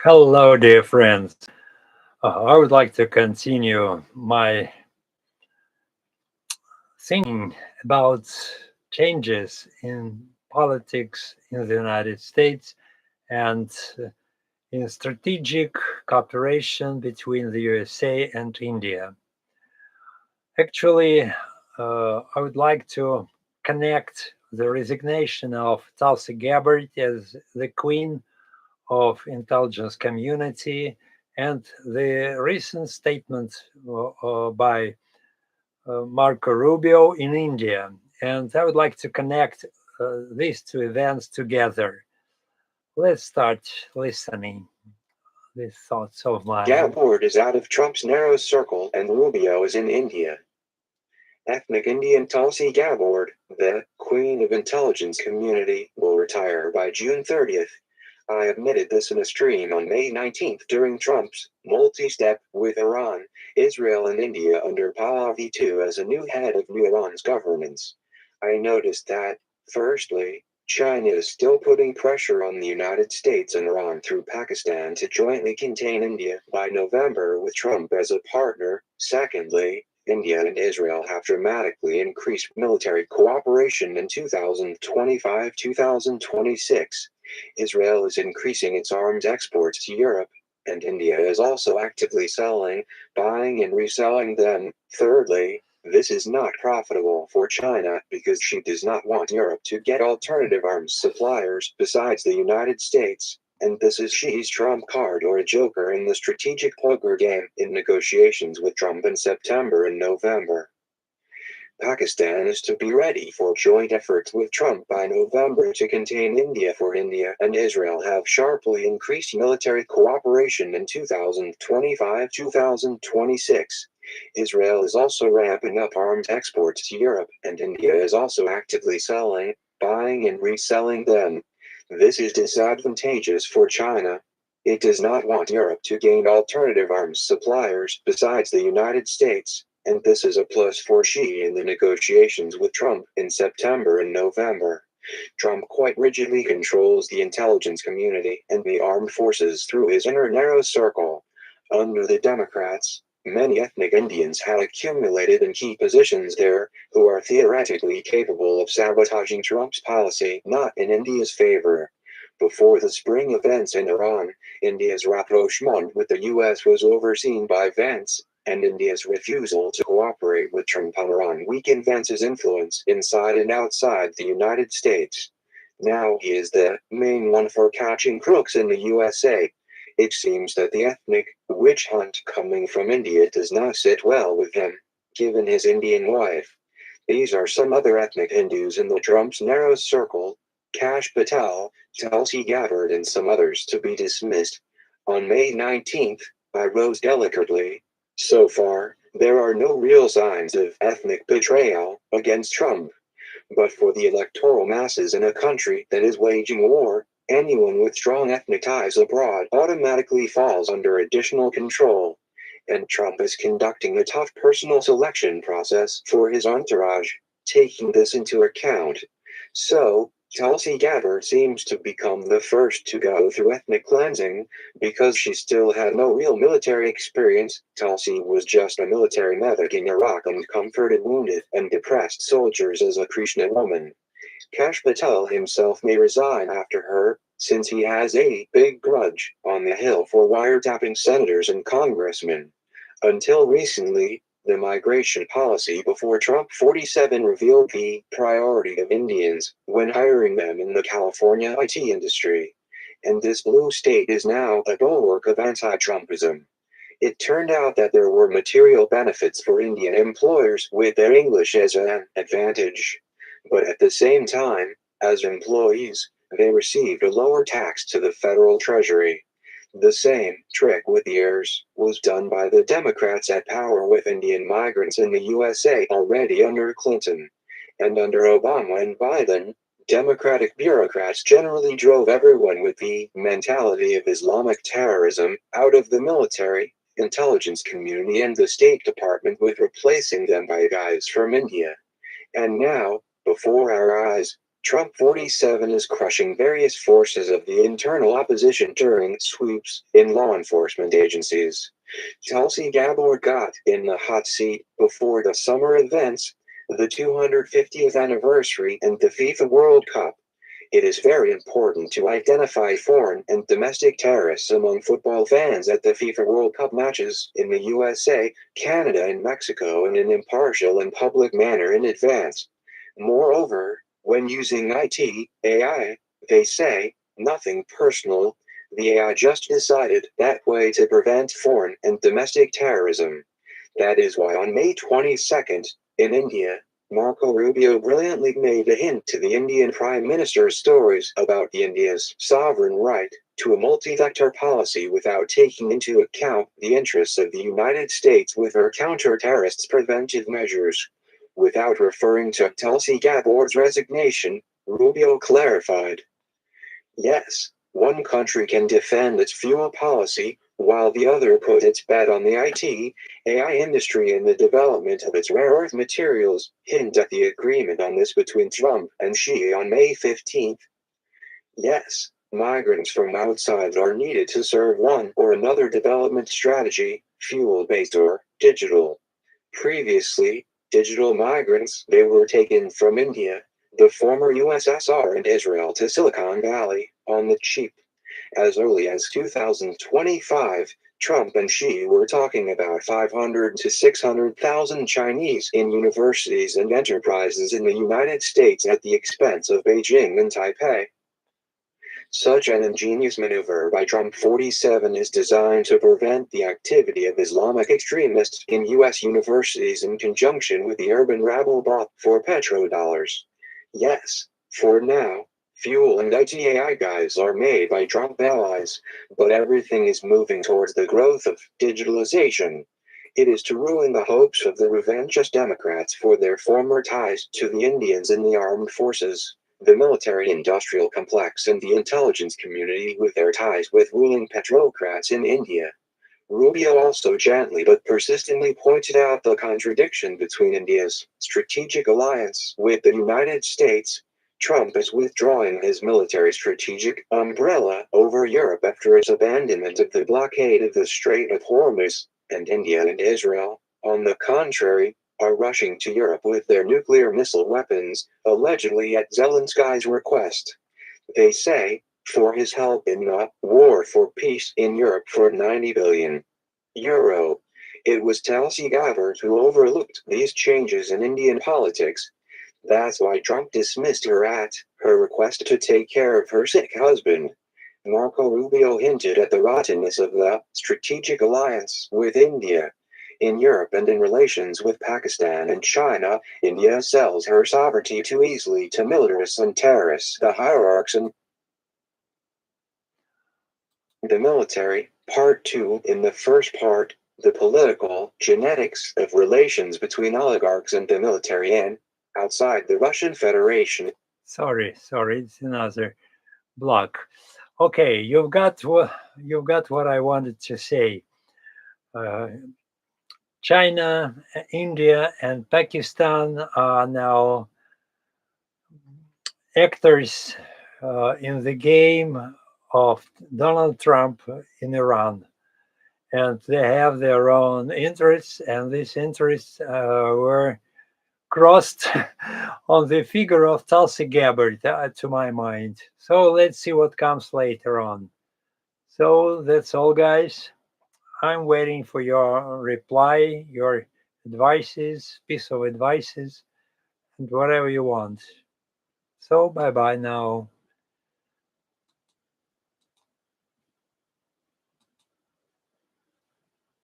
Hello, dear friends. I would like to continue my thinking about changes in politics in the United States and in strategic cooperation between the USA and India. Actually, I would like to connect the resignation of Talsi Gabbard as the Queen of Intelligence Community and the recent statement by Marco Rubio in India. And I would like to connect these two events together. Let's start listening these thoughts of mine. Gabbord is out of Trump's narrow circle and Rubio is in India. Ethnic Indian Talsi Gabbard, the Queen of Intelligence Community, will retire by June 30th. I admitted this in a stream on May 19th during Trump's multi-step with Iran, Israel and India under Pahlavi II as a new head of New Iran's governance. I noticed that, firstly, China is still putting pressure on the United States and Iran through Pakistan to jointly contain India by November with Trump as a partner. Secondly, India and Israel have dramatically increased military cooperation in 2025-2026. Israel is increasing its arms exports to Europe, and India is also actively selling, buying and reselling them. Thirdly, this is not profitable for China because she does not want Europe to get alternative arms suppliers besides the United States, and this is Xi's trump card or a joker in the strategic poker game in negotiations with Trump in September and November. Pakistan is to be ready for joint efforts with Trump by November to contain India, for India and Israel have sharply increased military cooperation in 2025-2026. Israel is also ramping up arms exports to Europe, and India is also actively selling, buying and reselling them. This is disadvantageous for China. It does not want Europe to gain alternative arms suppliers besides the United States, and this is a plus for Xi in the negotiations with Trump in September and November. Trump quite rigidly controls the intelligence community and the armed forces through his inner narrow circle. Under the Democrats, many ethnic Indians had accumulated in key positions there, who are theoretically capable of sabotaging Trump's policy, not in India's favor. Before the spring events in Iran, India's rapprochement with the US was overseen by Vance, and India's refusal to cooperate with Trump on Iran weakened Vance's influence inside and outside the United States. Now he is the main one for catching crooks in the USA. It seems that the ethnic witch hunt coming from India does not sit well with him, given his Indian wife. These are some other ethnic Hindus in the Trump's narrow circle: Kash Patel, Tulsi Gabbard and some others to be dismissed. On May 19th, I rose delicately. So far, there are no real signs of ethnic betrayal against Trump. But for the electoral masses in a country that is waging war, anyone with strong ethnic ties abroad automatically falls under additional control. And Trump is conducting a tough personal selection process for his entourage, taking this into account. So, Tulsi Gabbard seems to become the first to go through ethnic cleansing, because she still had no real military experience. Tulsi was just a military medic in Iraq and comforted wounded and depressed soldiers as a Krishna woman. Kash Patel himself may resign after her, since he has a big grudge on the Hill for wiretapping senators and congressmen. Until recently, the migration policy before Trump 47 revealed the priority of Indians when hiring them in the California IT industry. And this blue state is now a bulwark of anti-Trumpism. It turned out that there were material benefits for Indian employers with their English as an advantage. But at the same time, as employees, they received a lower tax to the federal treasury. The same trick with years was done by the Democrats at power with Indian migrants in the USA already under Clinton. And under Obama and Biden, Democratic bureaucrats generally drove everyone with the mentality of Islamic terrorism out of the military, intelligence community and the State Department, with replacing them by guys from India. And now, before our eyes, Trump 47 is crushing various forces of the internal opposition during sweeps in law enforcement agencies. Talsi Gabbard got in the hot seat before the summer events, the 250th anniversary and the FIFA World Cup. It is very important to identify foreign and domestic terrorists among football fans at the FIFA World Cup matches in the USA, Canada and Mexico in an impartial and public manner in advance. Moreover, when using AI, they say, nothing personal, the AI just decided that way to prevent foreign and domestic terrorism. That is why on May 22nd, in India, Marco Rubio brilliantly made a hint to the Indian Prime Minister's stories about India's sovereign right to a multi-vector policy without taking into account the interests of the United States with her counter-terrorist preventive measures. Without referring to Talsi Gabbard's resignation, Rubio clarified. Yes, one country can defend its fuel policy, while the other put its bet on the AI industry and the development of its rare earth materials, hint at the agreement on this between Trump and Xi on May 15th. Yes, migrants from outside are needed to serve one or another development strategy, fuel-based or digital. Previously, digital migrants, they were taken from India, the former USSR and Israel to Silicon Valley, on the cheap. As early as 2025, Trump and Xi were talking about 500 to 600,000 Chinese in universities and enterprises in the United States at the expense of Beijing and Taipei. Such an ingenious maneuver by Trump 47 is designed to prevent the activity of Islamic extremists in U.S. universities in conjunction with the urban rabble bought for petrodollars. Yes, for now, fuel and ITAI guys are made by Trump allies, but everything is moving towards the growth of digitalization. It is to ruin the hopes of the revanchist Democrats for their former ties to the Indians in the armed forces, the military-industrial complex and the intelligence community with their ties with ruling petrocrats in India. Rubio also gently but persistently pointed out the contradiction between India's strategic alliance with the United States. Trump is withdrawing his military strategic umbrella over Europe after its abandonment of the blockade of the Strait of Hormuz, and India and Israel, on the contrary, are rushing to Europe with their nuclear missile weapons, allegedly at Zelensky's request. They say, for his help in the war for peace in Europe for €90 billion. It was Talsi Gabbard who overlooked these changes in Indian politics. That's why Trump dismissed her at her request to take care of her sick husband. Marco Rubio hinted at the rottenness of the strategic alliance with India. In Europe and in relations with Pakistan and China, India sells her sovereignty too easily to militarists and terrorists. The hierarchs and the military. Part 2. In the first part, the political genetics of relations between oligarchs and the military and outside the Russian Federation. Sorry, it's another block. Okay, you've got what I wanted to say. China, India, and Pakistan are now actors in the game of Donald Trump in Iran. And they have their own interests, and these interests were crossed on the figure of Talsi Gabbard, to my mind. So let's see what comes later on. So that's all, guys. I'm waiting for your reply, your piece of advices, and whatever you want. So bye bye now.